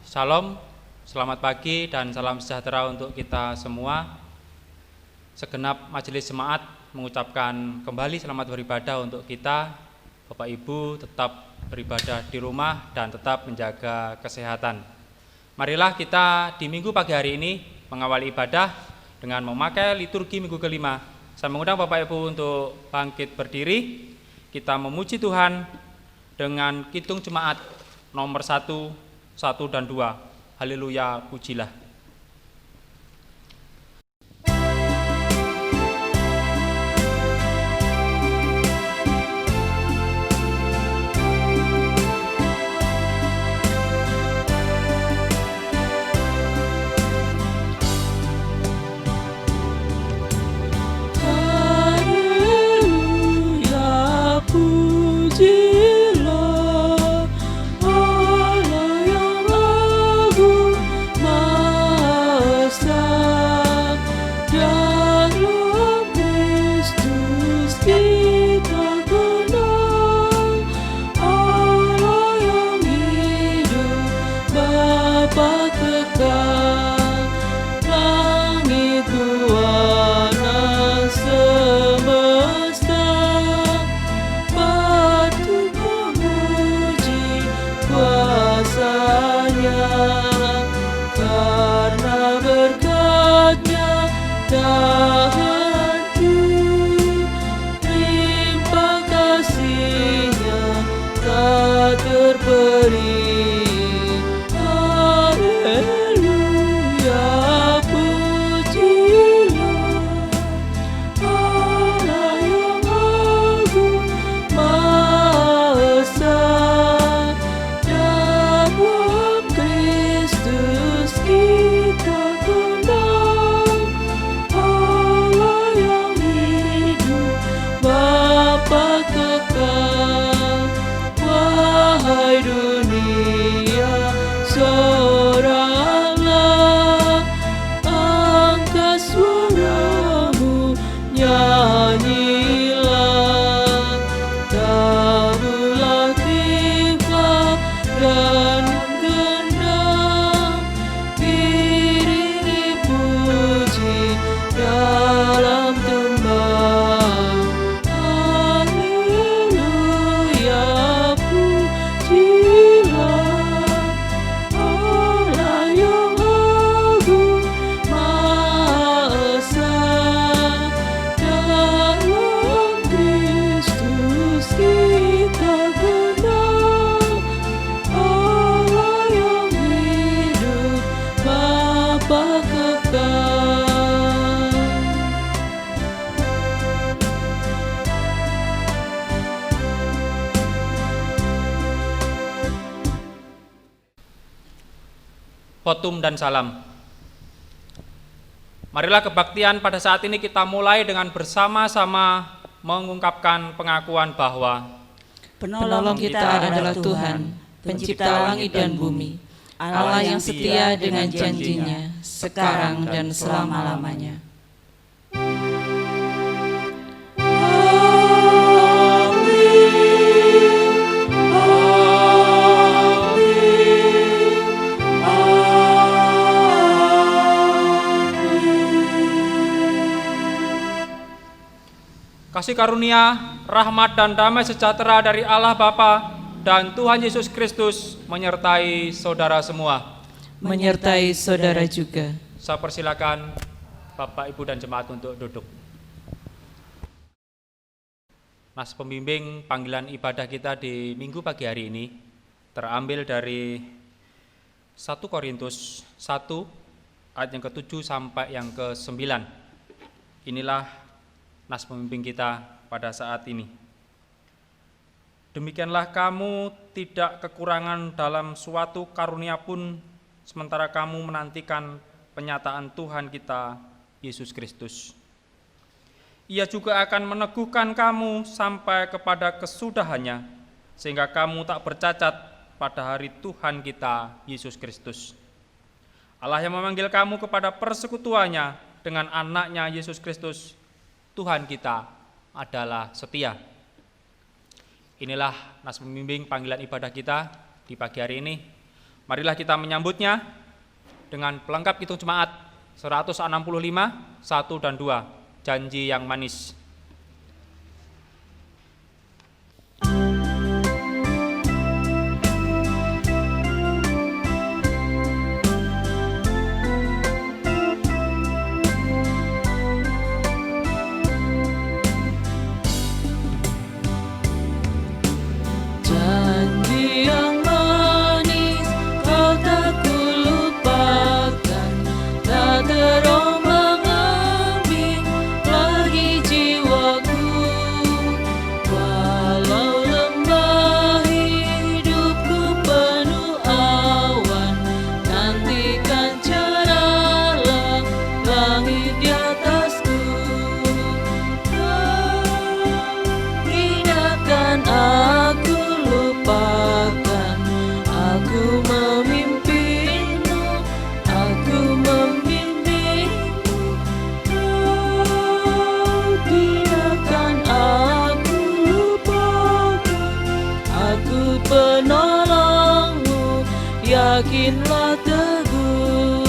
Shalom, selamat pagi dan salam sejahtera untuk kita semua. Segenap majelis jemaat mengucapkan kembali selamat beribadah untuk kita. Bapak Ibu tetap beribadah di rumah dan tetap menjaga kesehatan. Marilah kita di minggu pagi hari ini mengawali ibadah dengan memakai liturgi minggu kelima. Saya mengundang Bapak Ibu untuk bangkit berdiri. Kita memuji Tuhan dengan kidung jemaat nomor 1 dan 2. Haleluya, pujilah. Khotum dan salam. Marilah kebaktian pada saat ini kita mulai dengan bersama-sama mengungkapkan pengakuan bahwa Penolong kita adalah Tuhan, pencipta langit dan bumi, Allah yang setia dengan janjinya, sekarang dan selama-lamanya. Kasih karunia, rahmat dan damai sejahtera dari Allah Bapa dan Tuhan Yesus Kristus menyertai saudara semua. Menyertai saudara juga. Saya persilakan Bapak, Ibu, dan jemaat untuk duduk. Nas pembimbing panggilan ibadah kita di minggu pagi hari ini terambil dari 1 Korintus 1 ayat yang ke-7 sampai yang ke-9. Inilah nas pembimbing kita pada saat ini. Demikianlah kamu tidak kekurangan dalam suatu karunia pun, sementara kamu menantikan penyataan Tuhan kita, Yesus Kristus. Ia juga akan meneguhkan kamu sampai kepada kesudahannya, sehingga kamu tak bercacat pada hari Tuhan kita, Yesus Kristus. Allah yang memanggil kamu kepada persekutuannya dengan anaknya Yesus Kristus, Tuhan kita adalah setia. Inilah nas pembimbing panggilan ibadah kita di pagi hari ini. Marilah kita menyambutnya dengan pelengkap hitung jemaat 165, 1 dan 2, janji yang manis. Yakinlah teguh.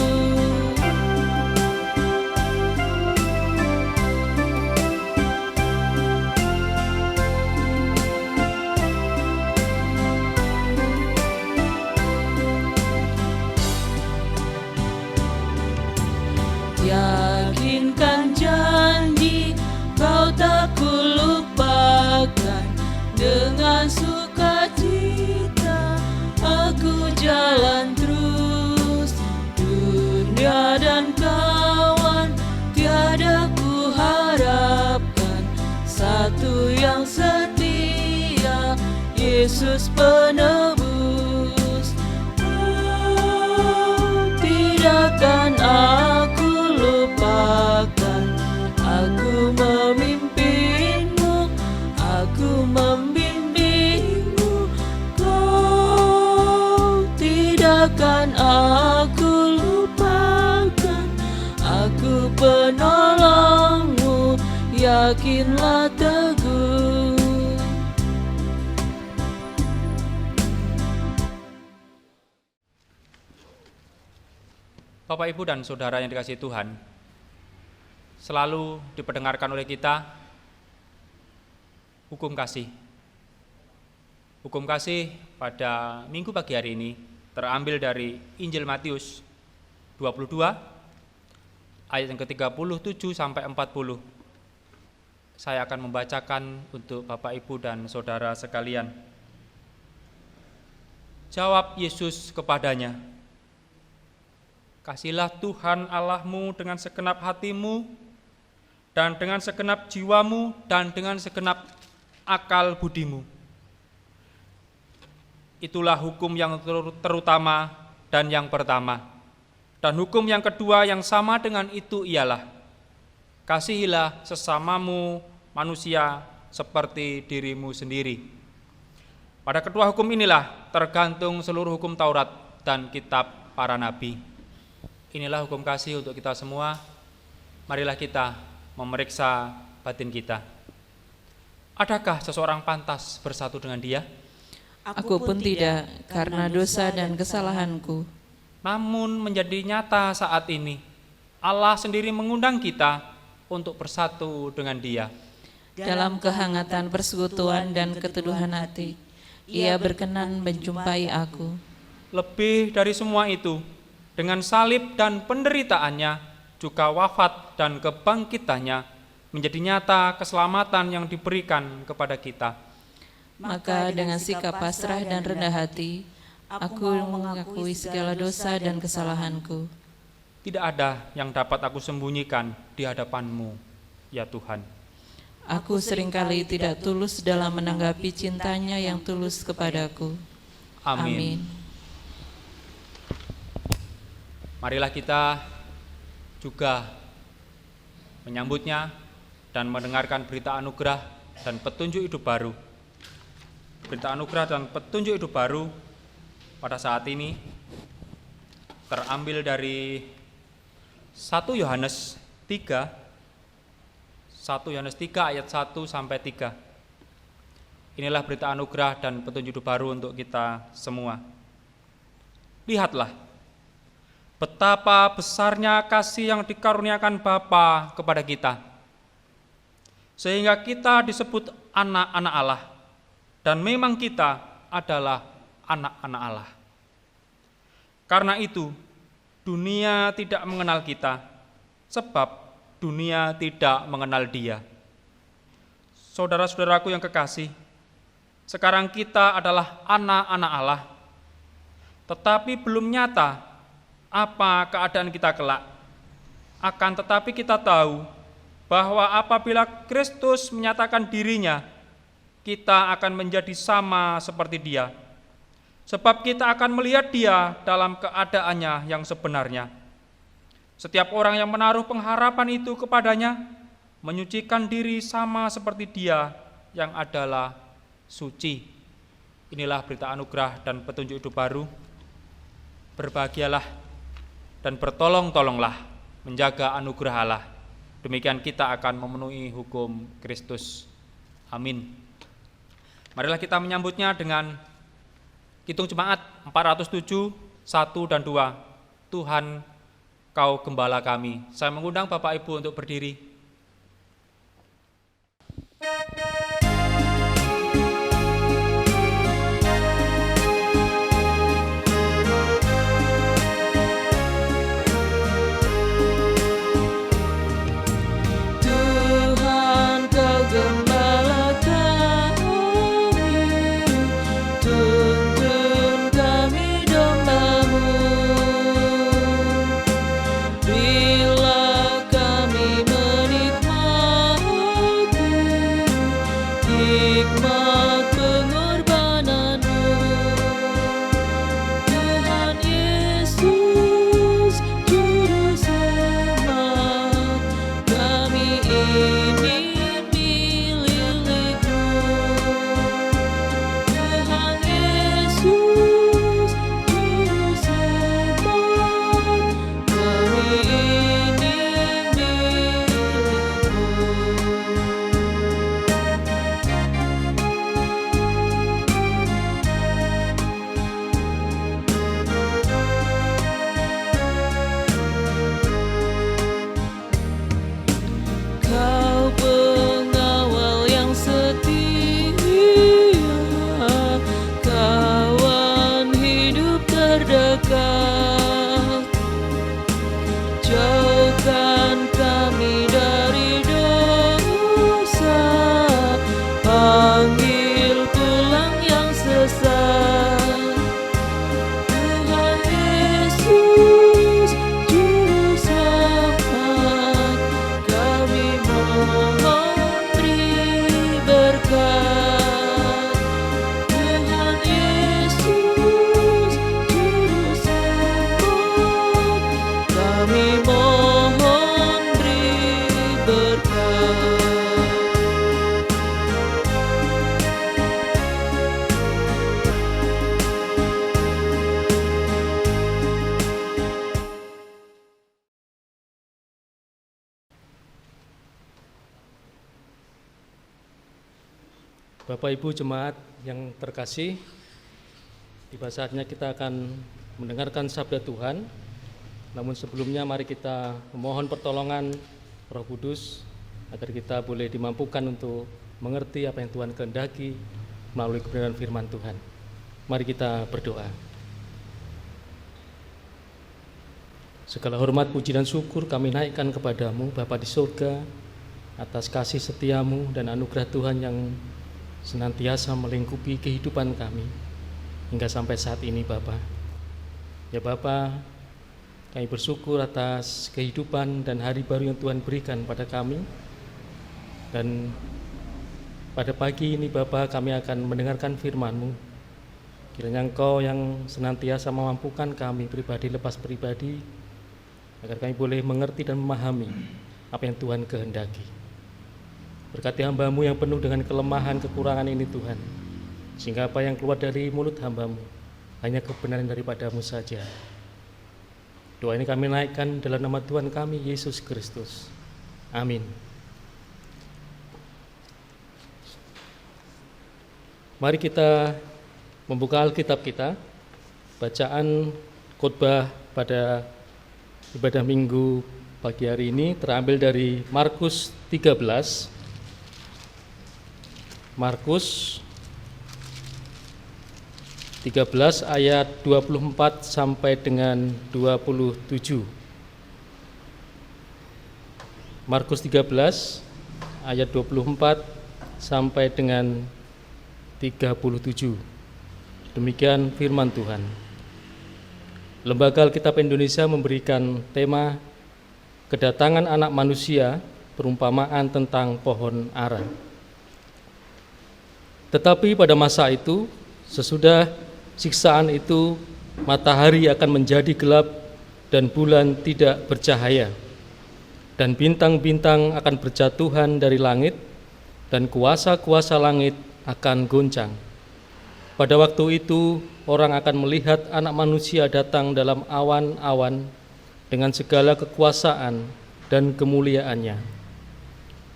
Yakinkan janji kau tak kulupakan. Dengan sukacita aku jalan terus. Dunia dan kawan tiada ku harapkan, satu yang setia, Yesus penebus. Tidakkan aku lupakan, aku memimpinmu, aku membimbingmu. Kau tidakkan aku lupakan, aku penolongmu, yakinlah teguh. Bapak, Ibu, dan Saudara yang dikasihi Tuhan, selalu diperdengarkan oleh kita hukum kasih. Hukum kasih pada minggu pagi hari ini terambil dari Injil Matius 22 ayat yang ke-37 sampai 40. Saya akan membacakan untuk Bapak, Ibu, dan Saudara sekalian. Jawab Yesus kepadanya, "Kasihilah Tuhan Allahmu dengan segenap hatimu, dan dengan segenap jiwamu, dan dengan segenap akal budimu. Itulah hukum yang terutama dan yang pertama. Dan hukum yang kedua yang sama dengan itu ialah, kasihilah sesamamu manusia seperti dirimu sendiri." Pada kedua hukum inilah tergantung seluruh hukum Taurat dan kitab para nabi. Inilah hukum kasih untuk kita semua. Marilah kita memeriksa batin kita. Adakah seseorang pantas bersatu dengan Dia? Aku pun tidak, karena dosa dan kesalahanku. Namun menjadi nyata saat ini, Allah sendiri mengundang kita untuk bersatu dengan Dia. Dalam kehangatan persekutuan dan keteduhan hati, Ia berkenan menjumpai aku. Lebih dari semua itu, dengan salib dan penderitaannya, juga wafat dan kebangkitannya, menjadi nyata keselamatan yang diberikan kepada kita. Maka dengan sikap pasrah dan rendah hati, aku mengakui segala dosa dan kesalahanku. Tidak ada yang dapat aku sembunyikan di hadapan-Mu, ya Tuhan. Aku seringkali tidak tulus dalam menanggapi cintanya yang tulus kepadaku. Amin. Marilah kita juga menyambutnya dan mendengarkan berita anugerah dan petunjuk hidup baru. Berita anugerah dan petunjuk hidup baru pada saat ini terambil dari 1 Yohanes 3 ayat 1 sampai 3. Inilah berita anugerah dan petunjuk hidup baru untuk kita semua. Lihatlah, betapa besarnya kasih yang dikaruniakan Bapa kepada kita, sehingga kita disebut anak-anak Allah, dan memang kita adalah anak-anak Allah. Karena itu, dunia tidak mengenal kita, sebab dunia tidak mengenal Dia. Saudara-saudaraku yang kekasih, sekarang kita adalah anak-anak Allah, tetapi belum nyata apa keadaan kita kelak. Akan tetapi kita tahu bahwa apabila Kristus menyatakan dirinya, kita akan menjadi sama seperti Dia, sebab kita akan melihat Dia dalam keadaannya yang sebenarnya. Setiap orang yang menaruh pengharapan itu kepadanya menyucikan diri sama seperti Dia yang adalah suci. Inilah berita anugerah dan petunjuk hidup baru. Berbahagialah dan bertolong-tolonglah menjaga anugerah Allah. Demikian kita akan memenuhi hukum Kristus. Amin. Marilah kita menyambutnya dengan Kidung Jemaat 407, 1 dan 2. Tuhan, Kau Gembala kami. Saya mengundang Bapak Ibu untuk berdiri. Bapak Ibu jemaat yang terkasih, tiba saatnya kita akan mendengarkan sabda Tuhan. Namun sebelumnya mari kita memohon pertolongan Roh Kudus agar kita boleh dimampukan untuk mengerti apa yang Tuhan kehendaki melalui kebenaran firman Tuhan. Mari kita berdoa. Segala hormat, puji dan syukur kami naikkan kepadamu Bapa di surga atas kasih setiamu dan anugerah Tuhan yang senantiasa melingkupi kehidupan kami hingga sampai saat ini Bapa. Ya Bapa, kami bersyukur atas kehidupan dan hari baru yang Tuhan berikan pada kami. Dan pada pagi ini Bapa, kami akan mendengarkan firman-Mu. Kiranya Engkau yang senantiasa memampukan kami pribadi lepas pribadi, agar kami boleh mengerti dan memahami apa yang Tuhan kehendaki. Berkati hamba-Mu yang penuh dengan kelemahan, kekurangan ini Tuhan, sehingga apa yang keluar dari mulut hamba-Mu hanya kebenaran daripada-Mu saja. Doa ini kami naikkan dalam nama Tuhan kami, Yesus Kristus. Amin. Mari kita membuka Alkitab kita. Bacaan khotbah pada ibadah minggu pagi hari ini terambil dari Markus 13. Markus 13 ayat 24 sampai dengan 27. Markus 13 ayat 24 sampai dengan 37. Demikian firman Tuhan. Lembaga Alkitab Indonesia memberikan tema Kedatangan Anak Manusia, perumpamaan tentang pohon ara. Tetapi pada masa itu, sesudah siksaan itu, matahari akan menjadi gelap dan bulan tidak bercahaya, dan bintang-bintang akan berjatuhan dari langit, dan kuasa-kuasa langit akan goncang. Pada waktu itu, orang akan melihat Anak Manusia datang dalam awan-awan dengan segala kekuasaan dan kemuliaannya.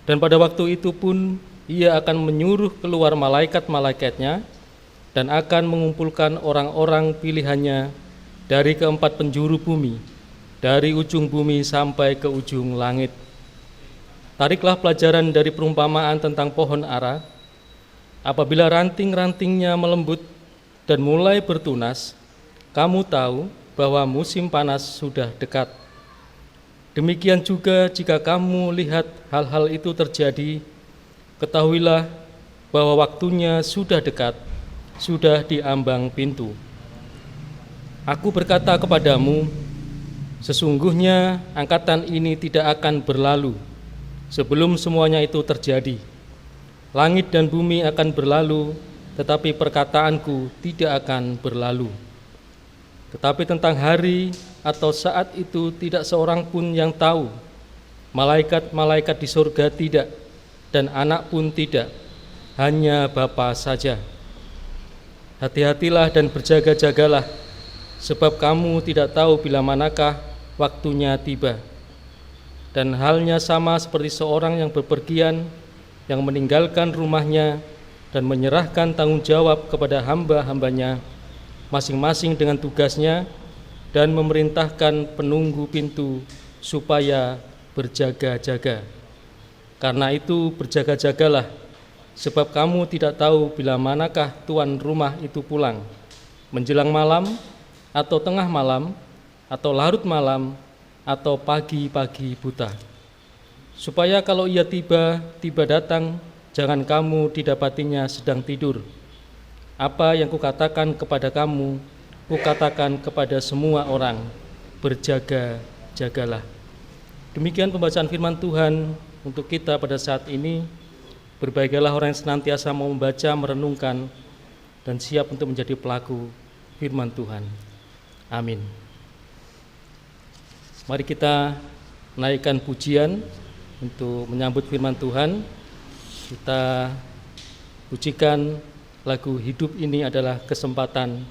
Dan pada waktu itu pun, Ia akan menyuruh keluar malaikat-malaikatnya dan akan mengumpulkan orang-orang pilihannya dari keempat penjuru bumi, dari ujung bumi sampai ke ujung langit. Tariklah pelajaran dari perumpamaan tentang pohon ara. Apabila ranting-rantingnya melembut dan mulai bertunas, kamu tahu bahwa musim panas sudah dekat. Demikian juga jika kamu lihat hal-hal itu terjadi, ketahuilah bahwa waktunya sudah dekat, sudah di ambang pintu. Aku berkata kepadamu, sesungguhnya angkatan ini tidak akan berlalu sebelum semuanya itu terjadi. Langit dan bumi akan berlalu, tetapi perkataanku tidak akan berlalu. Tetapi tentang hari atau saat itu tidak seorang pun yang tahu, malaikat-malaikat di surga tidak, dan anak pun tidak, hanya Bapa saja. Hati-hatilah dan berjaga-jagalah, sebab kamu tidak tahu bila manakah waktunya tiba. Dan halnya sama seperti seorang yang bepergian, yang meninggalkan rumahnya dan menyerahkan tanggung jawab kepada hamba-hambanya, masing-masing dengan tugasnya, dan memerintahkan penunggu pintu supaya berjaga-jaga. Karena itu berjaga-jagalah, sebab kamu tidak tahu bila manakah tuan rumah itu pulang, menjelang malam, atau tengah malam, atau larut malam, atau pagi-pagi buta. Supaya kalau ia tiba datang, jangan kamu didapatinya sedang tidur. Apa yang kukatakan kepada kamu, kukatakan kepada semua orang, berjaga-jagalah. Demikian pembacaan firman Tuhan untuk kita pada saat ini. Berbahagialah orang yang senantiasa mau membaca, merenungkan, dan siap untuk menjadi pelaku firman Tuhan. Amin. Mari kita naikkan pujian untuk menyambut firman Tuhan. Kita pujikan lagu Hidup Ini Adalah Kesempatan,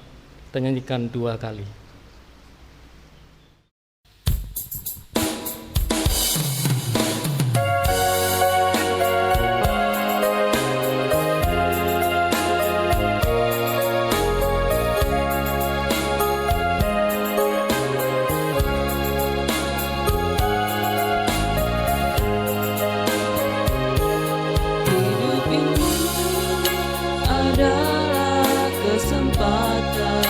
kita nyanyikan 2 kali. Adalah kesempatan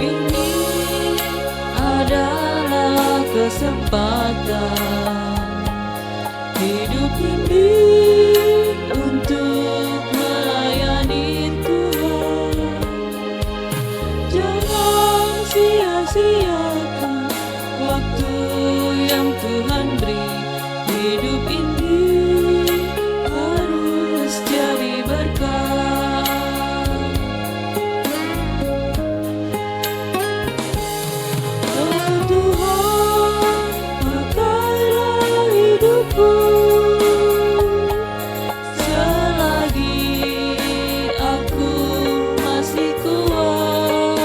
ini adalah kesempatan. Hidup ini untuk melayani Tuhan. Jangan sia-siakan waktu yang Tuhan beri. Hidup ini harus jadi berkat. Oh Tuhan, pakailah hidupku selagi aku masih kuat.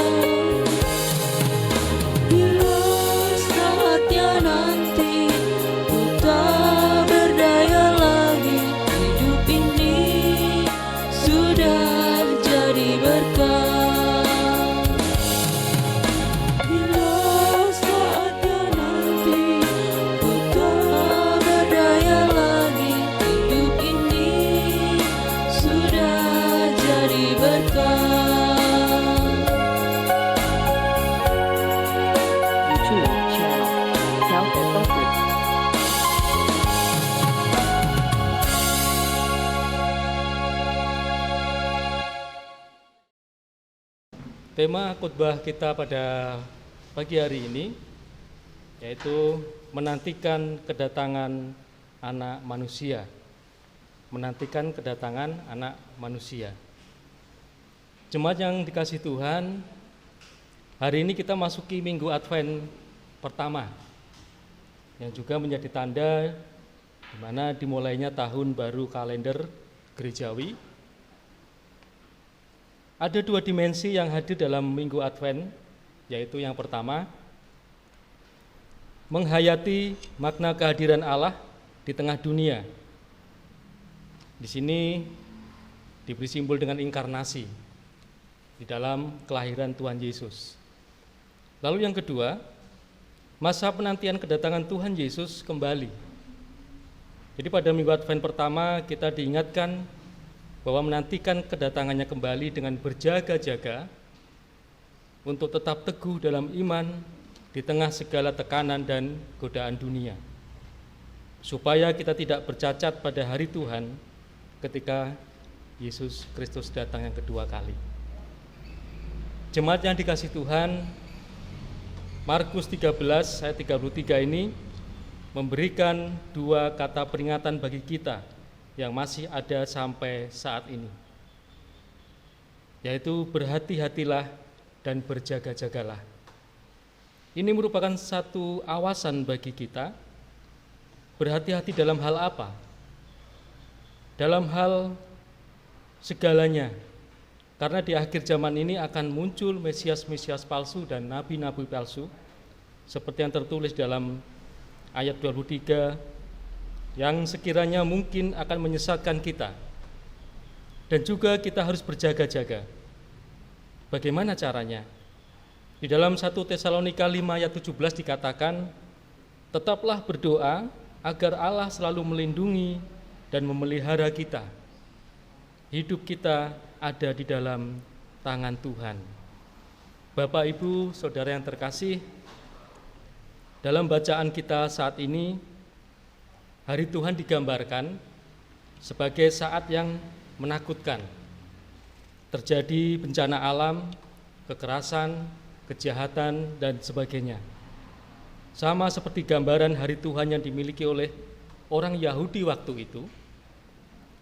Bila saatnya nanti ku tak berdaya lagi, hidup ini sudah jadi berkat. Bila saatnya nanti ku tak berdaya lagi, hidup ini sudah jadi berkat. YouTube channel 小可豆腐。 Tema khotbah kita pada pagi hari ini yaitu menantikan kedatangan anak manusia. Menantikan kedatangan anak manusia. Jemaat yang dikasihi Tuhan, hari ini kita masuki Minggu Advent pertama yang juga menjadi tanda di mana dimulainya tahun baru kalender gerejawi. Ada dua dimensi yang hadir dalam Minggu Advent, yaitu yang pertama, menghayati makna kehadiran Allah di tengah dunia. Di sini diberi simbol dengan inkarnasi di dalam kelahiran Tuhan Yesus. Lalu yang kedua, masa penantian kedatangan Tuhan Yesus kembali. Jadi pada Minggu Advent pertama kita diingatkan bahwa menantikan kedatangannya kembali dengan berjaga-jaga untuk tetap teguh dalam iman di tengah segala tekanan dan godaan dunia, supaya kita tidak bercacat pada hari Tuhan ketika Yesus Kristus datang yang kedua kali. Jemaat yang dikasihi Tuhan, Markus 13 ayat 33 ini memberikan dua kata peringatan bagi kita yang masih ada sampai saat ini, yaitu berhati-hatilah dan berjaga-jagalah. Ini merupakan satu awasan bagi kita. Berhati-hati dalam hal apa? Dalam hal segalanya. Karena di akhir zaman ini akan muncul Mesias-Mesias palsu dan nabi-nabi palsu, seperti yang tertulis dalam ayat 23, yang sekiranya mungkin akan menyesatkan kita. Dan juga kita harus berjaga-jaga. Bagaimana caranya? Di dalam 1 Tesalonika 5 ayat 17 dikatakan, tetaplah berdoa agar Allah selalu melindungi dan memelihara kita. Hidup kita ada di dalam tangan Tuhan. Bapak, Ibu, Saudara yang terkasih, dalam bacaan kita saat ini, hari Tuhan digambarkan sebagai saat yang menakutkan. Terjadi bencana alam, kekerasan, kejahatan, dan sebagainya. Sama seperti gambaran hari Tuhan yang dimiliki oleh orang Yahudi waktu itu,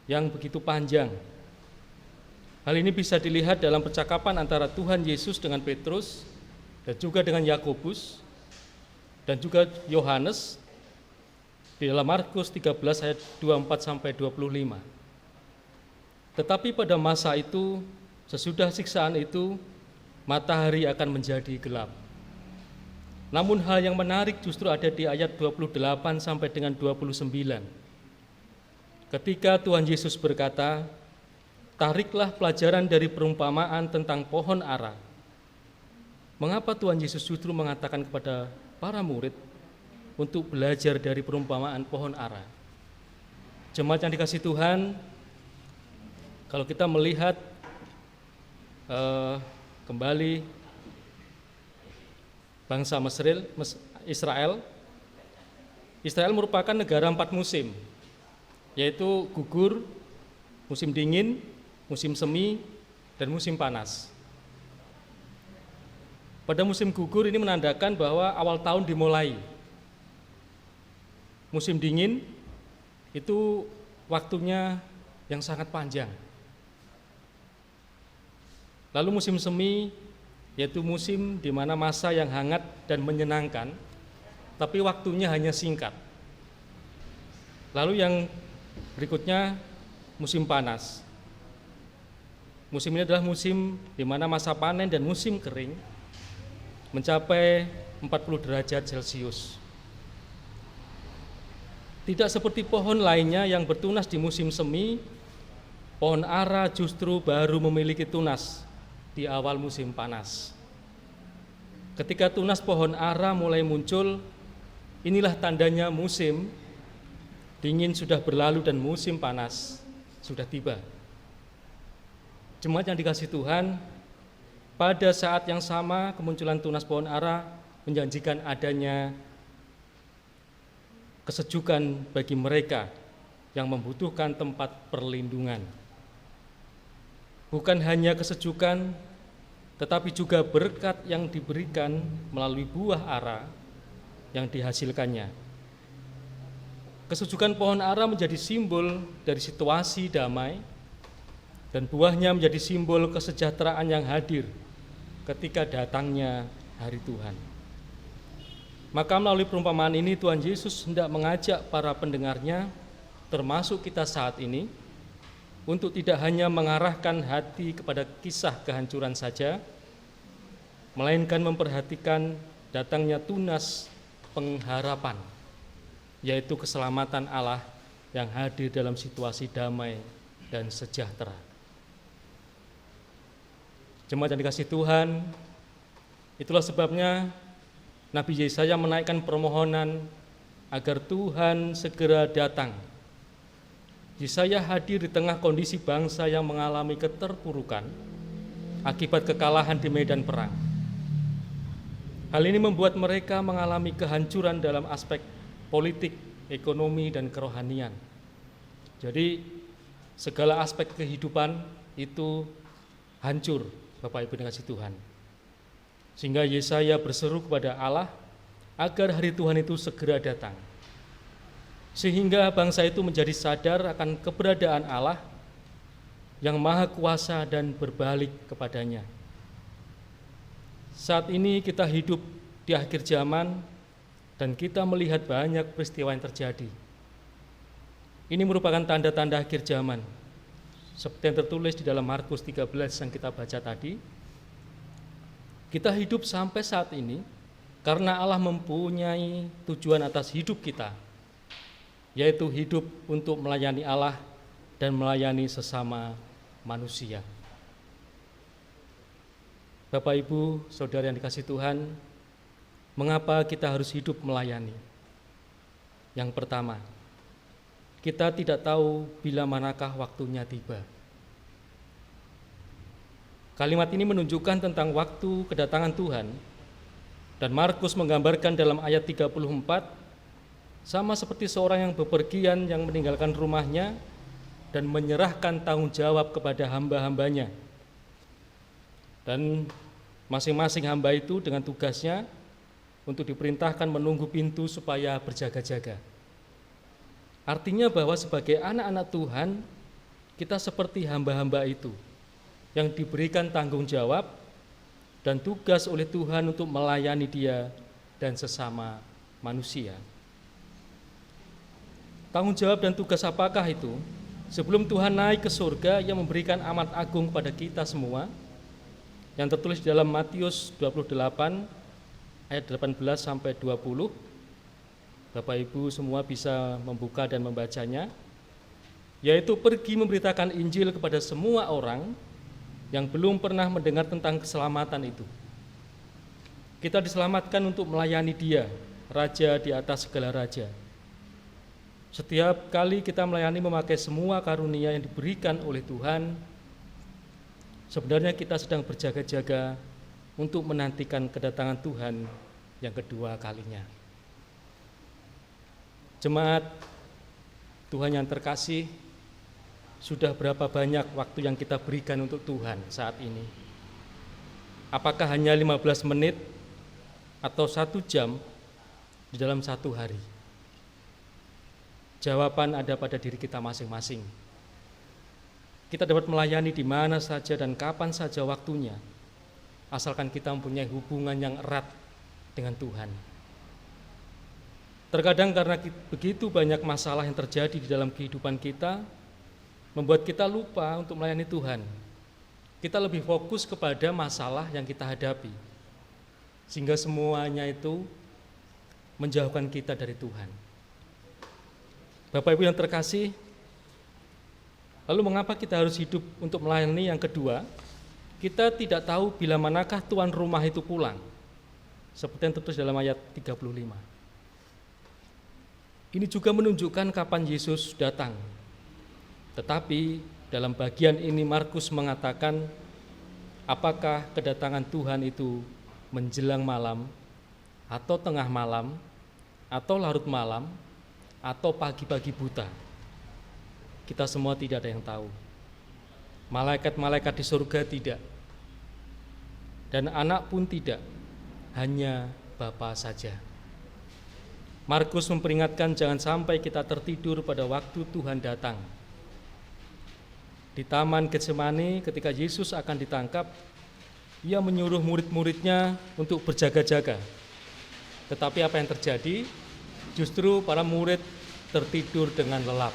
yang begitu panjang. Hal ini bisa dilihat dalam percakapan antara Tuhan Yesus dengan Petrus, dan juga dengan Yakobus, dan juga Yohanes, di dalam Markus 13 ayat 24-25. Tetapi pada masa itu, sesudah siksaan itu, matahari akan menjadi gelap. Namun hal yang menarik justru ada di ayat 28 sampai dengan 29. Ketika Tuhan Yesus berkata, tariklah pelajaran dari perumpamaan tentang pohon ara. Mengapa Tuhan Yesus justru mengatakan kepada para murid untuk belajar dari perumpamaan pohon ara? Jemaat yang dikasihi Tuhan, kalau kita melihat kembali bangsa Israel. Israel merupakan negara 4 musim, yaitu gugur, musim dingin, musim semi, dan musim panas. Pada musim gugur ini menandakan bahwa awal tahun dimulai. Musim dingin itu waktunya yang sangat panjang. Lalu musim semi yaitu musim di mana masa yang hangat dan menyenangkan, tapi waktunya hanya singkat. Lalu yang berikutnya musim panas. Musim ini adalah musim di mana masa panen dan musim kering mencapai 40 derajat Celcius. Tidak seperti pohon lainnya yang bertunas di musim semi, pohon ara justru baru memiliki tunas di awal musim panas. Ketika tunas pohon ara mulai muncul, inilah tandanya musim dingin sudah berlalu dan musim panas sudah tiba. Jemaat yang dikasihi Tuhan, pada saat yang sama kemunculan tunas pohon ara menjanjikan adanya kesejukan bagi mereka yang membutuhkan tempat perlindungan. Bukan hanya kesejukan, tetapi juga berkat yang diberikan melalui buah ara yang dihasilkannya. Kesejukan pohon ara menjadi simbol dari situasi damai, dan buahnya menjadi simbol kesejahteraan yang hadir ketika datangnya hari Tuhan. Maka melalui perumpamaan ini Tuhan Yesus hendak mengajak para pendengarnya, termasuk kita saat ini, untuk tidak hanya mengarahkan hati kepada kisah kehancuran saja, melainkan memperhatikan datangnya tunas pengharapan, yaitu keselamatan Allah yang hadir dalam situasi damai dan sejahtera. Jemaat yang dikasihi Tuhan, itulah sebabnya Nabi Yesaya menaikkan permohonan agar Tuhan segera datang. Yesaya hadir di tengah kondisi bangsa yang mengalami keterpurukan akibat kekalahan di medan perang. Hal ini membuat mereka mengalami kehancuran dalam aspek politik, ekonomi, dan kerohanian. Jadi segala aspek kehidupan itu hancur, Bapak Ibu yang dikasihi Tuhan. Sehingga Yesaya berseru kepada Allah agar hari Tuhan itu segera datang. Sehingga bangsa itu menjadi sadar akan keberadaan Allah yang maha kuasa dan berbalik kepadanya. Saat ini kita hidup di akhir zaman dan kita melihat banyak peristiwa yang terjadi. Ini merupakan tanda-tanda akhir zaman, seperti yang tertulis di dalam Markus 13 yang kita baca tadi. Kita hidup sampai saat ini karena Allah mempunyai tujuan atas hidup kita, yaitu hidup untuk melayani Allah dan melayani sesama manusia. Bapak, Ibu, Saudara yang dikasihi Tuhan, mengapa kita harus hidup melayani? Yang pertama, kita tidak tahu bila manakah waktunya tiba. Kalimat ini menunjukkan tentang waktu kedatangan Tuhan, dan Markus menggambarkan dalam ayat 34, sama seperti seorang yang bepergian yang meninggalkan rumahnya dan menyerahkan tanggung jawab kepada hamba-hambanya. Dan masing-masing hamba itu dengan tugasnya untuk diperintahkan menunggu pintu supaya berjaga-jaga. Artinya bahwa sebagai anak-anak Tuhan, kita seperti hamba-hamba itu yang diberikan tanggung jawab dan tugas oleh Tuhan untuk melayani Dia dan sesama manusia. Tanggung jawab dan tugas apakah itu? Sebelum Tuhan naik ke surga, Ia memberikan amat agung pada kita semua, yang tertulis dalam Matius 28 ayat 18 sampai 20. Bapak Ibu semua bisa membuka dan membacanya, yaitu pergi memberitakan Injil kepada semua orang yang belum pernah mendengar tentang keselamatan itu. Kita diselamatkan untuk melayani Dia, Raja di atas segala raja. Setiap kali kita melayani memakai semua karunia yang diberikan oleh Tuhan, sebenarnya kita sedang berjaga-jaga untuk menantikan kedatangan Tuhan yang kedua kalinya. Jemaat Tuhan yang terkasih, sudah berapa banyak waktu yang kita berikan untuk Tuhan saat ini? Apakah hanya 15 menit atau 1 jam di dalam satu hari? Jawaban ada pada diri kita masing-masing. Kita dapat melayani di mana saja dan kapan saja waktunya, asalkan kita mempunyai hubungan yang erat dengan Tuhan. Terkadang karena begitu banyak masalah yang terjadi di dalam kehidupan kita, membuat kita lupa untuk melayani Tuhan. Kita lebih fokus kepada masalah yang kita hadapi, sehingga semuanya itu menjauhkan kita dari Tuhan. Bapak Ibu yang terkasih, lalu mengapa kita harus hidup untuk melayani? Yang kedua, kita tidak tahu bila manakah tuan rumah itu pulang, seperti yang tertulis dalam ayat 35. Ini juga menunjukkan kapan Yesus datang. Tetapi dalam bagian ini Markus mengatakan, apakah kedatangan Tuhan itu menjelang malam, atau tengah malam, atau larut malam, atau pagi-pagi buta? Kita semua tidak ada yang tahu. Malaikat-malaikat di surga tidak, dan anak pun tidak, hanya Bapa saja. Markus memperingatkan jangan sampai kita tertidur pada waktu Tuhan datang. Di Taman Getsemani ketika Yesus akan ditangkap, Ia menyuruh murid-muridnya untuk berjaga-jaga. Tetapi apa yang terjadi? Justru para murid tertidur dengan lelap.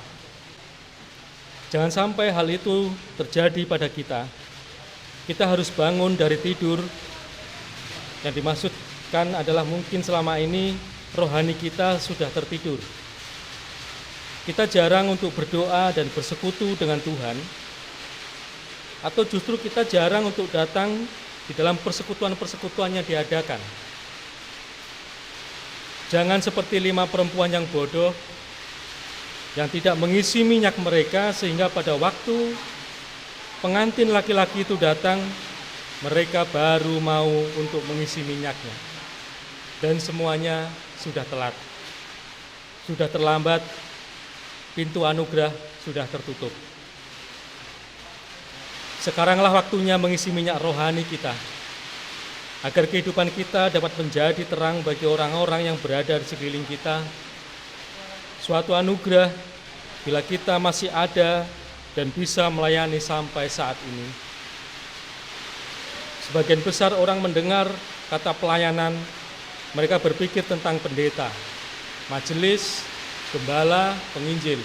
Jangan sampai hal itu terjadi pada kita. Kita harus bangun dari tidur. Yang dimaksudkan adalah mungkin selama ini rohani kita sudah tertidur. Kita jarang untuk berdoa dan bersekutu dengan Tuhan, atau justru kita jarang untuk datang di dalam persekutuan-persekutuan yang diadakan. Jangan seperti 5 perempuan yang bodoh yang tidak mengisi minyak mereka, sehingga pada waktu pengantin laki-laki itu datang, mereka baru mau untuk mengisi minyaknya. Dan semuanya sudah telat, sudah terlambat, pintu anugerah sudah tertutup. Sekaranglah waktunya mengisi minyak rohani kita, agar kehidupan kita dapat menjadi terang bagi orang-orang yang berada di sekeliling kita. Suatu anugerah bila kita masih ada dan bisa melayani sampai saat ini. Sebagian besar orang mendengar kata pelayanan, mereka berpikir tentang pendeta, majelis, gembala, penginjil.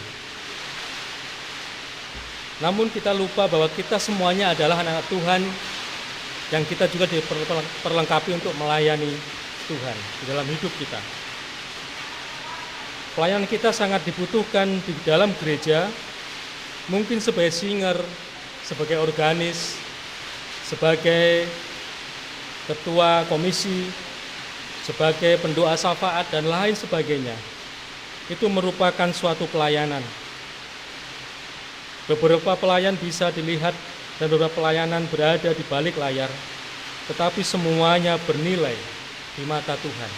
Namun kita lupa bahwa kita semuanya adalah anak Tuhan, yang kita juga diperlengkapi untuk melayani Tuhan di dalam hidup kita. Pelayanan kita sangat dibutuhkan di dalam gereja, mungkin sebagai singer, sebagai organis, sebagai ketua komisi, sebagai pendoa syafaat, dan lain sebagainya. Itu merupakan suatu pelayanan. Beberapa pelayan bisa dilihat dan beberapa pelayanan berada di balik layar, tetapi semuanya bernilai di mata Tuhan.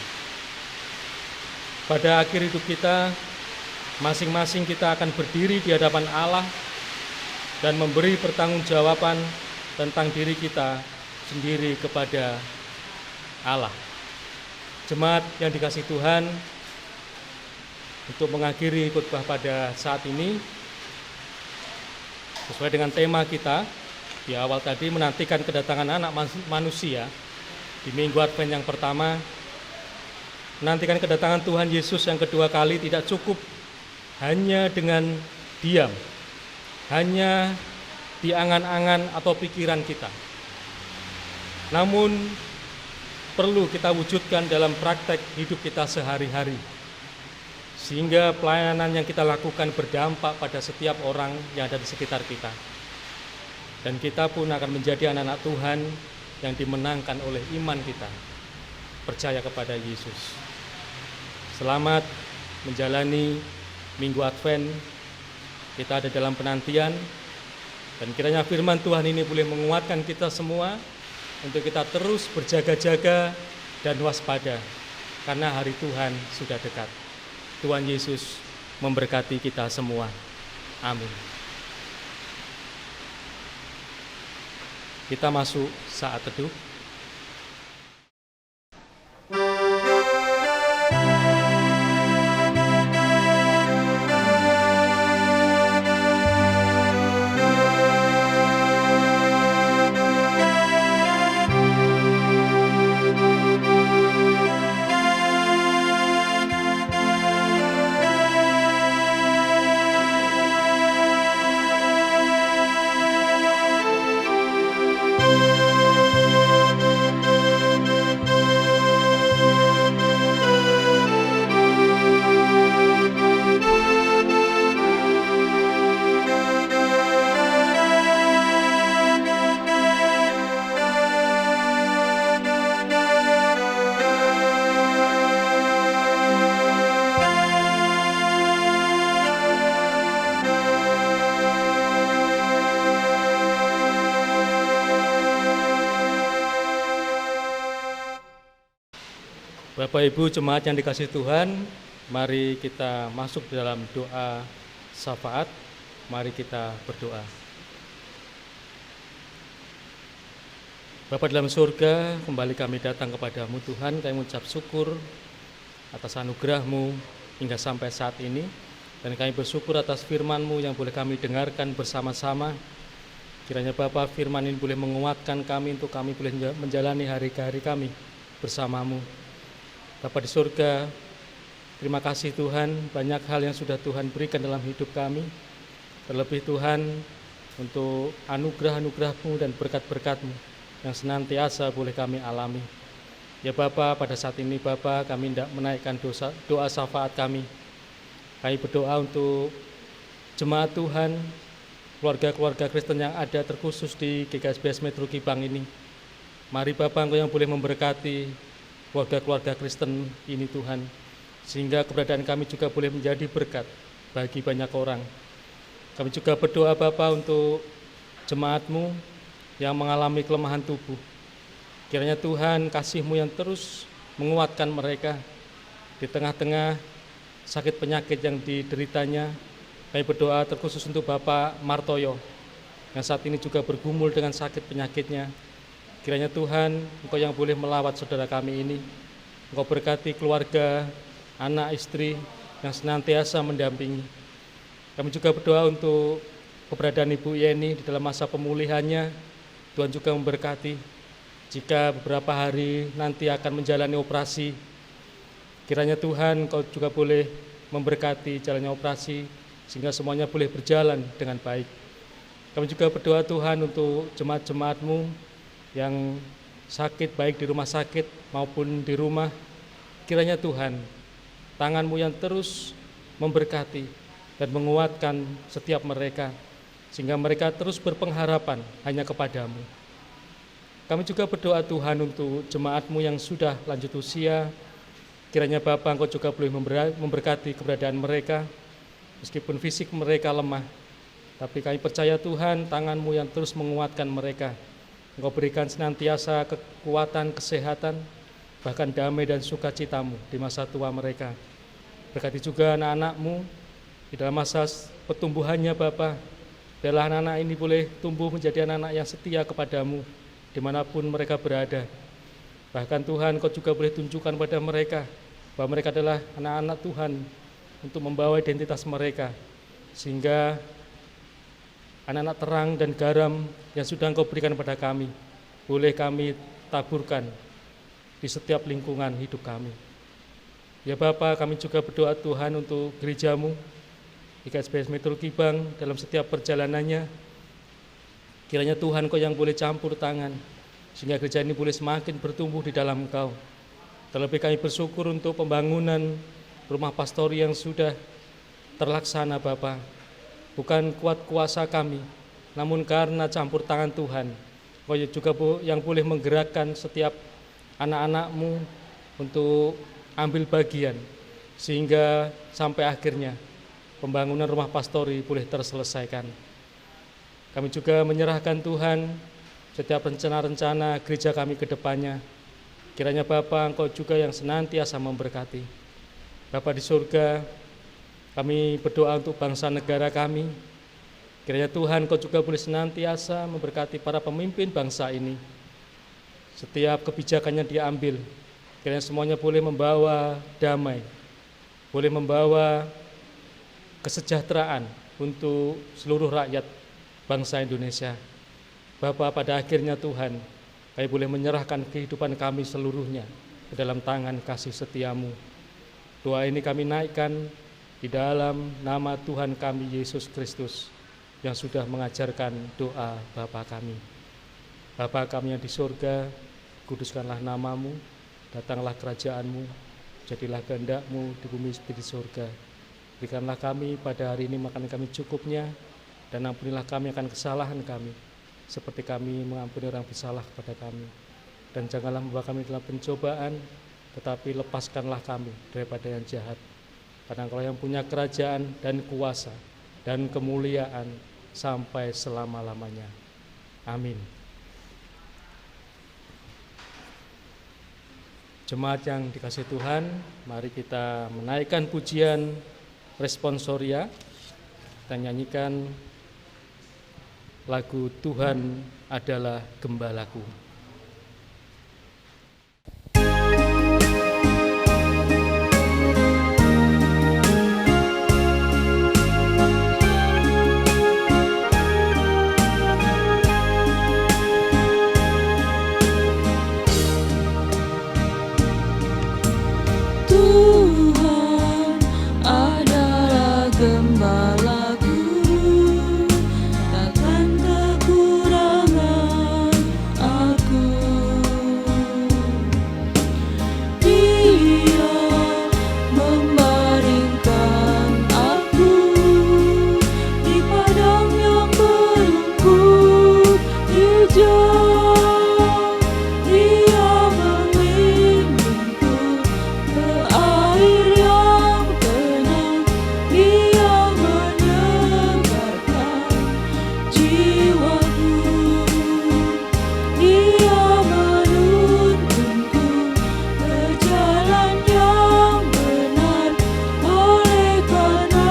Pada akhir hidup kita, masing-masing kita akan berdiri di hadapan Allah dan memberi pertanggungjawaban tentang diri kita sendiri kepada Allah. Jemaat yang dikasihi Tuhan, untuk mengakhiri khotbah pada saat ini, sesuai dengan tema kita di awal tadi, menantikan kedatangan anak manusia di minggu Advent yang pertama. Menantikan kedatangan Tuhan Yesus yang kedua kali tidak cukup hanya dengan diam, hanya di angan-angan atau pikiran kita. Namun perlu kita wujudkan dalam praktek hidup kita sehari-hari, sehingga pelayanan yang kita lakukan berdampak pada setiap orang yang ada di sekitar kita. Dan kita pun akan menjadi anak-anak Tuhan yang dimenangkan oleh iman kita, percaya kepada Yesus. Selamat menjalani minggu Advent. Kita ada dalam penantian, dan kiranya firman Tuhan ini boleh menguatkan kita semua untuk kita terus berjaga-jaga dan waspada, karena hari Tuhan sudah dekat. Tuhan Yesus memberkati kita semua. Amin. Kita masuk saat teduh. Bapak Ibu jemaat yang dikasihi Tuhan, mari kita masuk dalam doa syafaat. Mari kita berdoa. Bapa dalam surga, kembali kami datang kepadamu Tuhan. Kami mengucap syukur atas anugerah-Mu hingga sampai saat ini. Dan kami bersyukur atas firman-Mu yang boleh kami dengarkan bersama-sama. Kiranya Bapa, firman ini boleh menguatkan kami untuk kami boleh menjalani hari-hari kami bersama-Mu. Bapa di surga, terima kasih Tuhan, banyak hal yang sudah Tuhan berikan dalam hidup kami. Terlebih Tuhan, untuk anugerah-anugerah-Mu dan berkat-berkat-Mu yang senantiasa boleh kami alami. Ya Bapa, pada saat ini Bapa, kami hendak menaikkan doa syafaat kami. Kami berdoa untuk jemaat Tuhan, keluarga-keluarga Kristen yang ada terkhusus di GKSBS Metro Kibang ini. Mari Bapa, Engkau yang boleh memberkati keluarga-keluarga Kristen ini Tuhan, sehingga keberadaan kami juga boleh menjadi berkat bagi banyak orang. Kami juga berdoa Bapa untuk jemaat-Mu yang mengalami kelemahan tubuh. Kiranya Tuhan kasih-Mu yang terus menguatkan mereka di tengah-tengah sakit penyakit yang dideritanya. Kami berdoa terkhusus untuk Bapak Martoyo yang saat ini juga bergumul dengan sakit penyakitnya. Kiranya Tuhan, Engkau yang boleh melawat saudara kami ini. Engkau berkati keluarga, anak, istri yang senantiasa mendampingi. Kami juga berdoa untuk keberadaan Ibu Yeni di dalam masa pemulihannya. Tuhan juga memberkati. Jika beberapa hari nanti akan menjalani operasi, kiranya Tuhan Engkau juga boleh memberkati jalannya operasi, sehingga semuanya boleh berjalan dengan baik. Kami juga berdoa Tuhan untuk jemaat-jemaat-Mu yang sakit baik di rumah sakit maupun di rumah. Kiranya Tuhan, tangan-Mu yang terus memberkati dan menguatkan setiap mereka, sehingga mereka terus berpengharapan hanya kepadamu. Kami juga berdoa Tuhan untuk jemaat-Mu yang sudah lanjut usia. Kiranya Bapa, Engkau juga boleh memberkati keberadaan mereka, meskipun fisik mereka lemah. Tapi kami percaya Tuhan, tangan-Mu yang terus menguatkan mereka. Engkau berikan senantiasa kekuatan, kesehatan, bahkan damai dan sukacita-Mu di masa tua mereka. Berkati juga anak-anak-Mu di dalam masa pertumbuhannya Bapa. Biarlah anak-anak ini boleh tumbuh menjadi anak-anak yang setia kepadamu dimanapun mereka berada. Bahkan Tuhan, Kau juga boleh tunjukkan pada mereka bahwa mereka adalah anak-anak Tuhan untuk membawa identitas mereka, sehingga anak-anak terang dan garam yang sudah Engkau berikan kepada kami, boleh kami taburkan di setiap lingkungan hidup kami. Ya Bapa, kami juga berdoa Tuhan untuk gereja-Mu, GKSBS Metro Kibang dalam setiap perjalanannya. Kiranya Tuhan Kau yang boleh campur tangan, sehingga gereja ini boleh semakin bertumbuh di dalam Engkau. Terlebih kami bersyukur untuk pembangunan rumah pastori yang sudah terlaksana Bapa. Bukan kuat kuasa kami, namun karena campur tangan Tuhan. Kau juga yang boleh menggerakkan setiap anak-anak-Mu untuk ambil bagian, sehingga sampai akhirnya pembangunan rumah pastori boleh terselesaikan. Kami juga menyerahkan Tuhan setiap rencana-rencana gereja kami ke depannya. Kiranya Bapa, Engkau juga yang senantiasa memberkati. Bapa di surga, kami berdoa untuk bangsa negara kami. Kiranya Tuhan, Engkau juga boleh senantiasa memberkati para pemimpin bangsa ini. Setiap kebijakannya diambil, kiranya semuanya boleh membawa damai, boleh membawa kesejahteraan untuk seluruh rakyat bangsa Indonesia. Bapa, pada akhirnya Tuhan, kami boleh menyerahkan kehidupan kami seluruhnya ke dalam tangan kasih setiamu. Doa ini kami naikkan di dalam nama Tuhan kami Yesus Kristus yang sudah mengajarkan doa Bapa kami. Bapa kami yang di surga, kuduskanlah namamu, datanglah kerajaanmu, jadilah kehendak-Mu di bumi seperti di surga. Berikanlah kami pada hari ini makanan kami cukupnya, dan ampunilah kami akan kesalahan kami, seperti kami mengampuni orang bersalah kepada kami. Dan janganlah membawa kami dalam pencobaan, tetapi lepaskanlah kami daripada yang jahat. Karena Engkau yang punya kerajaan dan kuasa dan kemuliaan sampai selama-lamanya. Amin. Jemaat yang dikasihi Tuhan, mari kita menaikkan pujian responsoria. Kita nyanyikan lagu Tuhan adalah Gembalaku. Tuhan adalah gembalaku, takkan kekurangan aku. Dia membaringkan aku di padang yang berumput hijau. Dia membimbingku ke air yang tenang. Dia menyegarkan jiwaku. Dia menuntunku ke jalan yang benar, oleh karena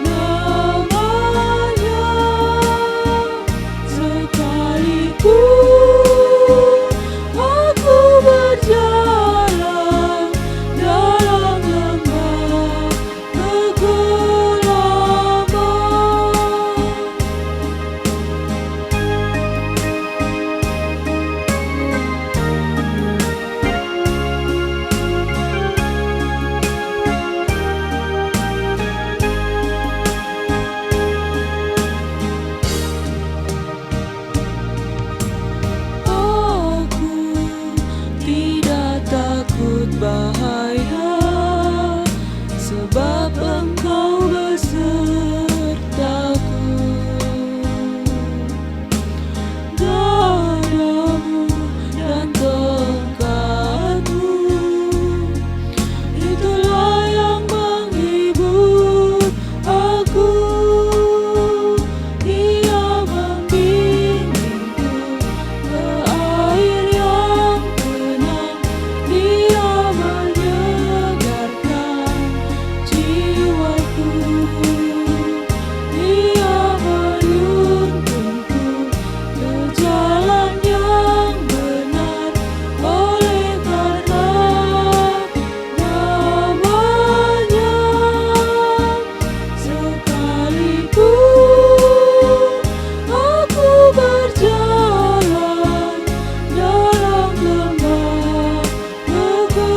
namanya. Sekalipun aku berjalan dalam lembah kegelapan, aku tidak takut bahaya, sebab Engkau besertaku. Gadamu dan tongkatmu, itulah yang menghibur aku. Dia membimbingku ke air yang tenang. Dia menyegarkan jiwaku. Dia menuntunku ke jalan yang benar, oleh karena namanya. Sekalipun aku berjalan dalam lembah kegelapan,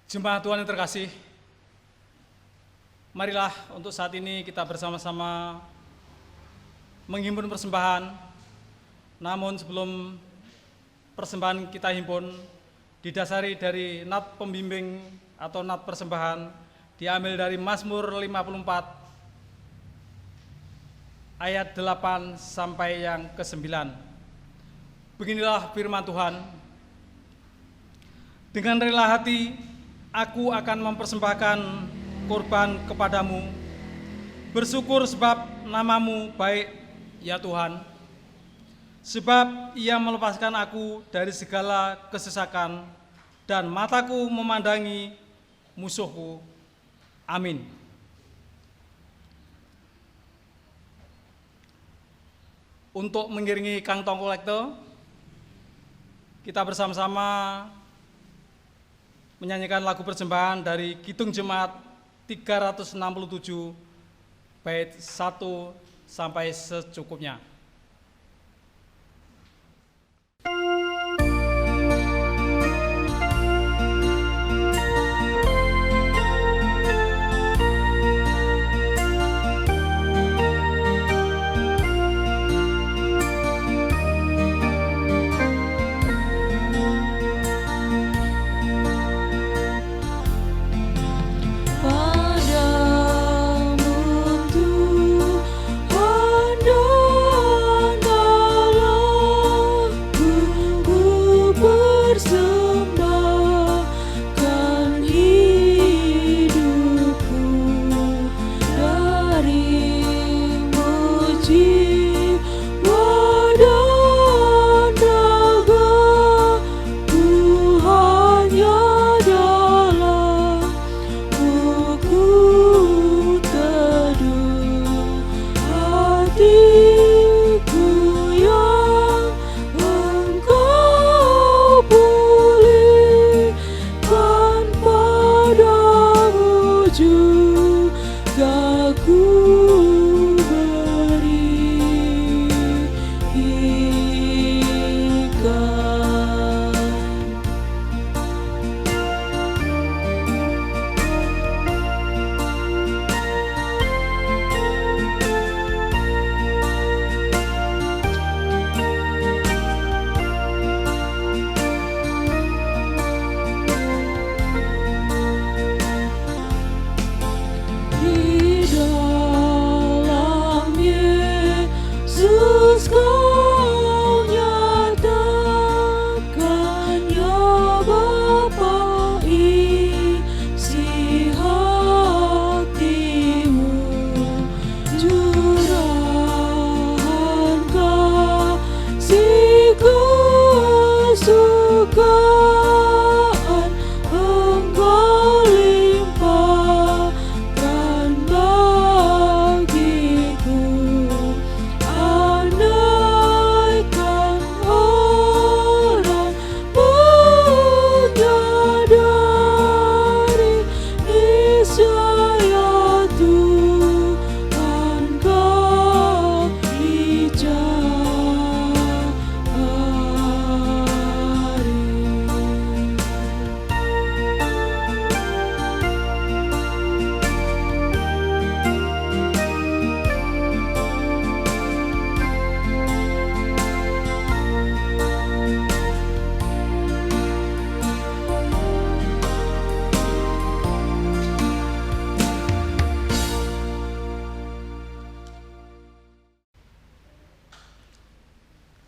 Jemaat Tuhan yang terkasih, marilah untuk saat ini kita bersama-sama menghimpun persembahan. Namun sebelum persembahan kita himpun, didasari dari nat pembimbing atau nat persembahan, diambil dari Mazmur 54 ayat 8 sampai yang ke-9. Beginilah firman Tuhan. Dengan rela hati aku akan mempersembahkan korban kepadamu, bersyukur sebab namamu baik ya Tuhan. Sebab ia melepaskan aku dari segala kesesakan dan mataku memandangi musuhku. Amin. Untuk mengiringi kantong kolektor, kita bersama-sama menyanyikan lagu persembahan dari Kidung Jemaat 367 bait 1 sampai secukupnya.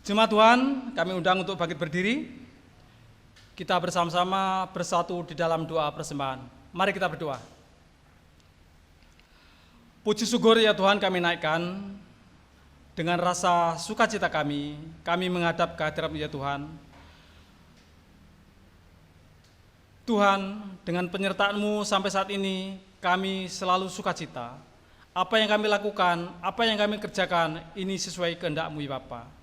Jemaat Tuhan, kami undang untuk bangkit berdiri. Kita bersama-sama bersatu di dalam doa persembahan. Mari kita berdoa. Puji syukur ya Tuhan kami naikkan. Dengan rasa sukacita kami menghadap kehadirat ya Tuhan. Tuhan, dengan penyertaan-Mu sampai saat ini, kami selalu sukacita. Apa yang kami lakukan, apa yang kami kerjakan, ini sesuai kehendak-Mu ya Bapa.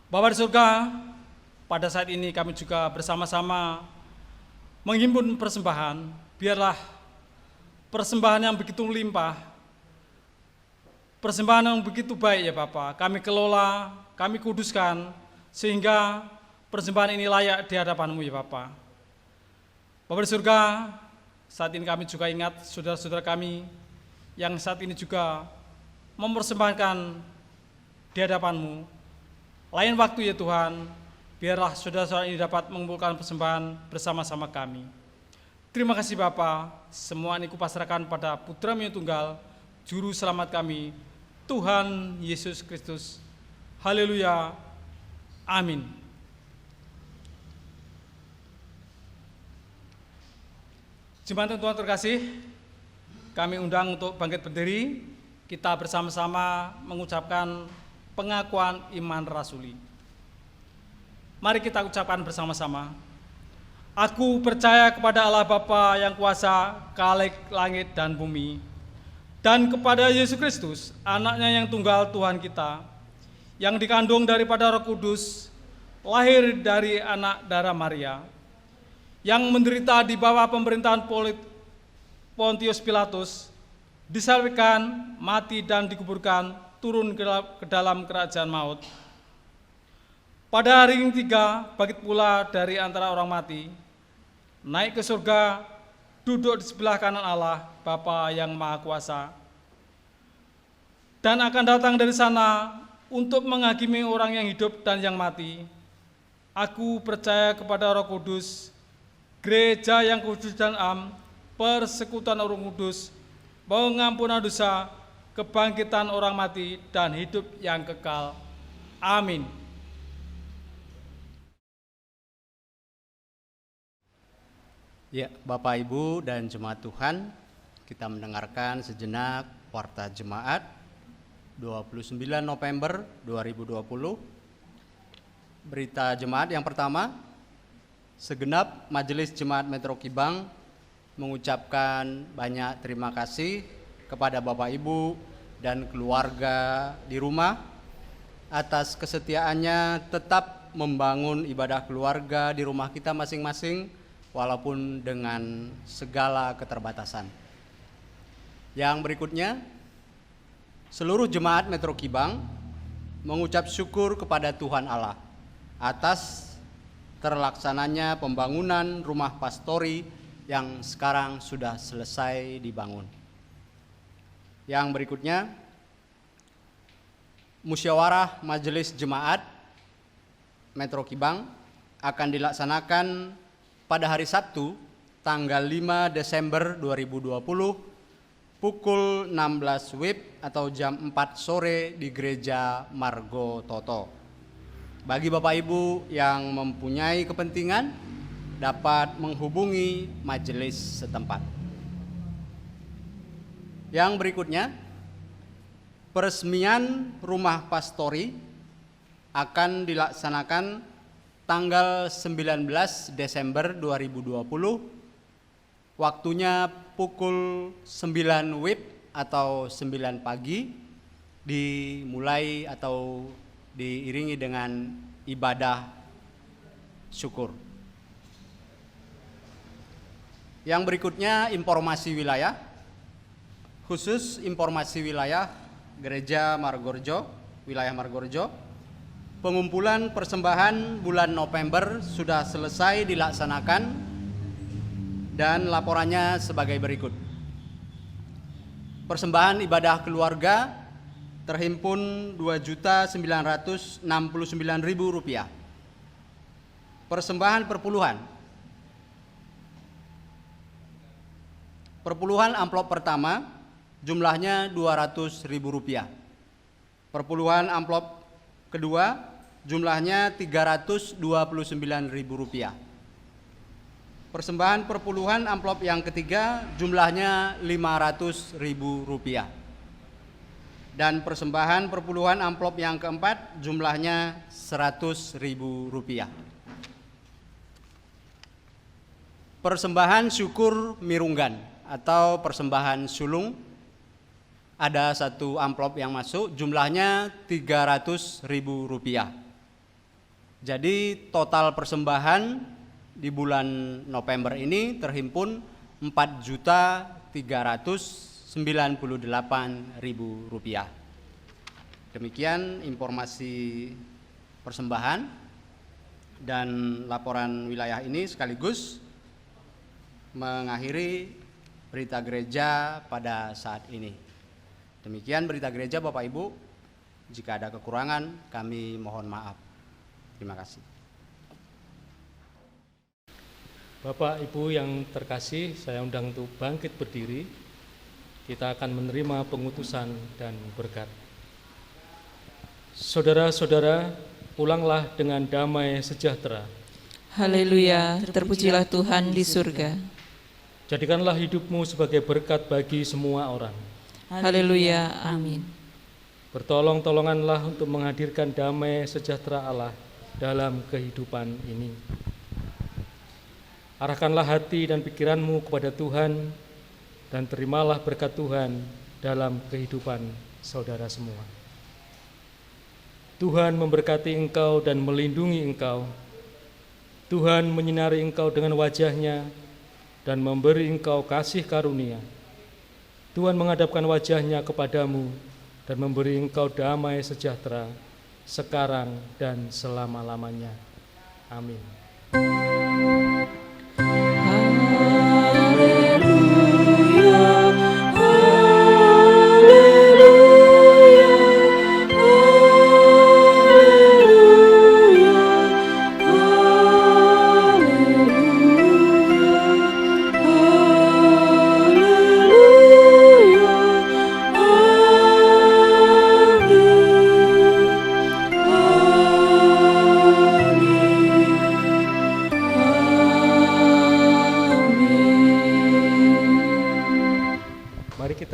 Bapa di surga, pada saat ini kami juga bersama-sama menghimpun persembahan. Biarlah persembahan yang begitu melimpah, persembahan yang begitu baik ya Bapa, kami kelola, kami kuduskan, sehingga persembahan ini layak di hadapan-Mu ya Bapa. Bapa di surga, saat ini kami juga ingat saudara-saudara kami yang saat ini juga mempersembahkan di hadapan-Mu. Lain waktu ya Tuhan, biarlah saudara-saudara ini dapat mengumpulkan persembahan bersama-sama kami. Terima kasih Bapa, semua ini kupasrahkan pada Putra-Mu yang tunggal, Juru Selamat kami, Tuhan Yesus Kristus. Haleluya. Amin. Jemaat Tuhan terkasih, kami undang untuk bangkit berdiri, kita bersama-sama mengucapkan pengakuan iman rasuli. Mari kita ucapkan bersama-sama. Aku percaya kepada Allah Bapa yang kuasa, Khalik langit dan bumi, dan kepada Yesus Kristus, anaknya yang tunggal Tuhan kita, yang dikandung daripada Roh Kudus, lahir dari anak darah Maria, yang menderita di bawah pemerintahan Pontius Pilatus, disalibkan, mati dan dikuburkan, turun ke dalam kerajaan maut. Pada hari yang ketiga, bangkit pula dari antara orang mati, naik ke surga, duduk di sebelah kanan Allah, Bapa yang Maha Kuasa, dan akan datang dari sana untuk menghakimi orang yang hidup dan yang mati. Aku percaya kepada Roh Kudus, gereja yang kudus dan am, persekutuan Roh Kudus, pengampunan dosa, kebangkitan orang mati, dan hidup yang kekal. Amin. Ya, Bapak, Ibu, dan jemaat Tuhan, kita mendengarkan sejenak warta jemaat 29 November 2020. Berita jemaat yang pertama, segenap Majelis Jemaat Metro Kibang mengucapkan banyak terima kasih kepada Bapak, Ibu, dan keluarga di rumah atas kesetiaannya tetap membangun ibadah keluarga di rumah kita masing-masing walaupun dengan segala keterbatasan. Yang berikutnya, seluruh jemaat Metro Kibang mengucap syukur kepada Tuhan Allah atas terlaksananya pembangunan rumah pastori yang sekarang sudah selesai dibangun. Yang berikutnya, musyawarah Majelis Jemaat Metro Kibang akan dilaksanakan pada hari Sabtu tanggal 5 Desember 2020 pukul 16 WIB atau jam 4 sore di Gereja Margo Toto. Bagi Bapak Ibu yang mempunyai kepentingan dapat menghubungi majelis setempat. Yang berikutnya, peresmian rumah pastori akan dilaksanakan tanggal 19 Desember 2020. Waktunya pukul 9 WIB atau 9 pagi, dimulai atau diiringi dengan ibadah syukur. Yang berikutnya, informasi wilayah, khusus informasi wilayah Gereja Margorejo, wilayah Margorejo. Pengumpulan persembahan bulan November sudah selesai dilaksanakan dan laporannya sebagai berikut. Persembahan ibadah keluarga terhimpun Rp2.969.000. Persembahan perpuluhan amplop pertama jumlahnya Rp200.000. Perpuluhan amplop kedua jumlahnya Rp329.000. Persembahan perpuluhan amplop yang ketiga jumlahnya Rp500.000. Dan persembahan perpuluhan amplop yang keempat jumlahnya Rp100.000. Persembahan syukur mirunggan atau persembahan sulung, ada satu amplop yang masuk jumlahnya Rp300.000. Jadi total persembahan di bulan November ini terhimpun Rp4.398.000. Demikian informasi persembahan dan laporan wilayah ini sekaligus mengakhiri berita gereja pada saat ini. Demikian berita gereja Bapak Ibu. Jika ada kekurangan, kami mohon maaf. Terima kasih. Bapak Ibu yang terkasih, saya undang untuk bangkit berdiri. Kita akan menerima pengutusan dan berkat. Saudara-saudara, pulanglah dengan damai sejahtera. Haleluya, terpujilah Tuhan di surga. Jadikanlah hidupmu sebagai berkat bagi semua orang. Haleluya, amin. Bertolong-tolonganlah untuk menghadirkan damai sejahtera Allah dalam kehidupan ini. Arahkanlah hati dan pikiranmu kepada Tuhan dan terimalah berkat Tuhan dalam kehidupan saudara semua. Tuhan memberkati engkau dan melindungi engkau. Tuhan menyinari engkau dengan wajah-Nya dan memberi engkau kasih karunia. Tuhan menghadapkan wajah-Nya kepadamu dan memberi engkau damai sejahtera sekarang dan selama-lamanya. Amin.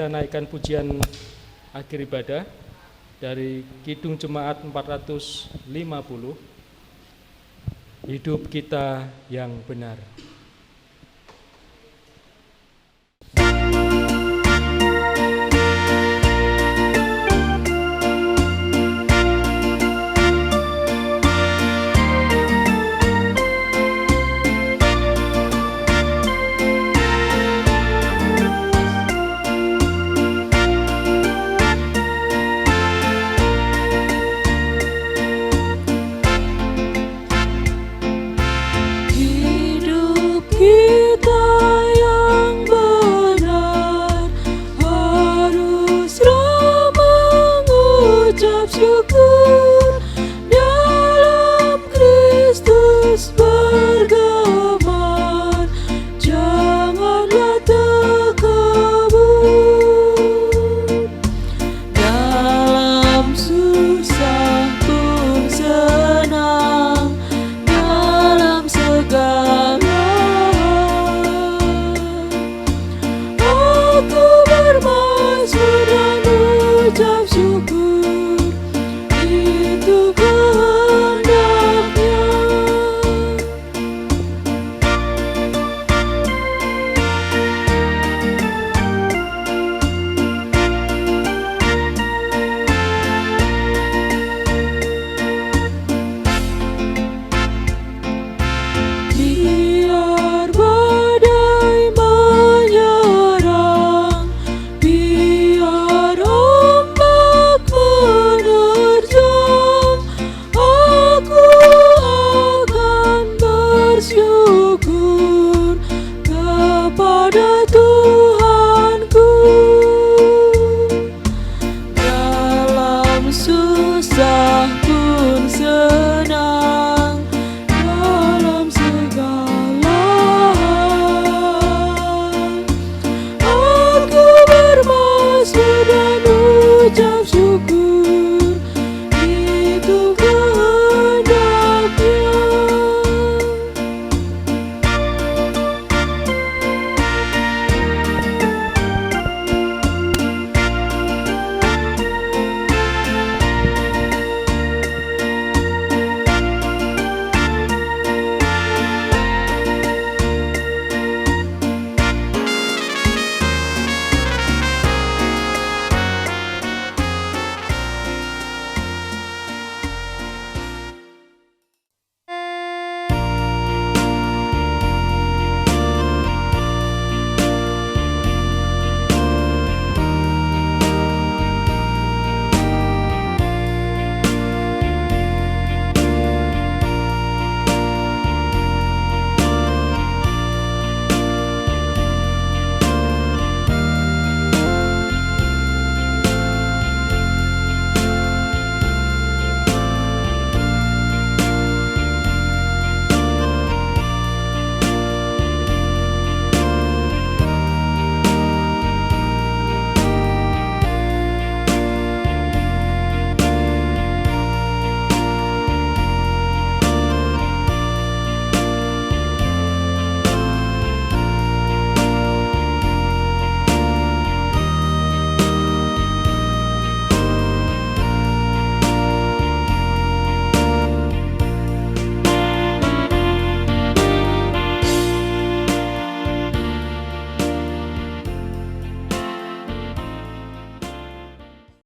Naikkan pujian akhir ibadah dari Kidung Jemaat 450, Hidup Kita Yang Benar. Syukur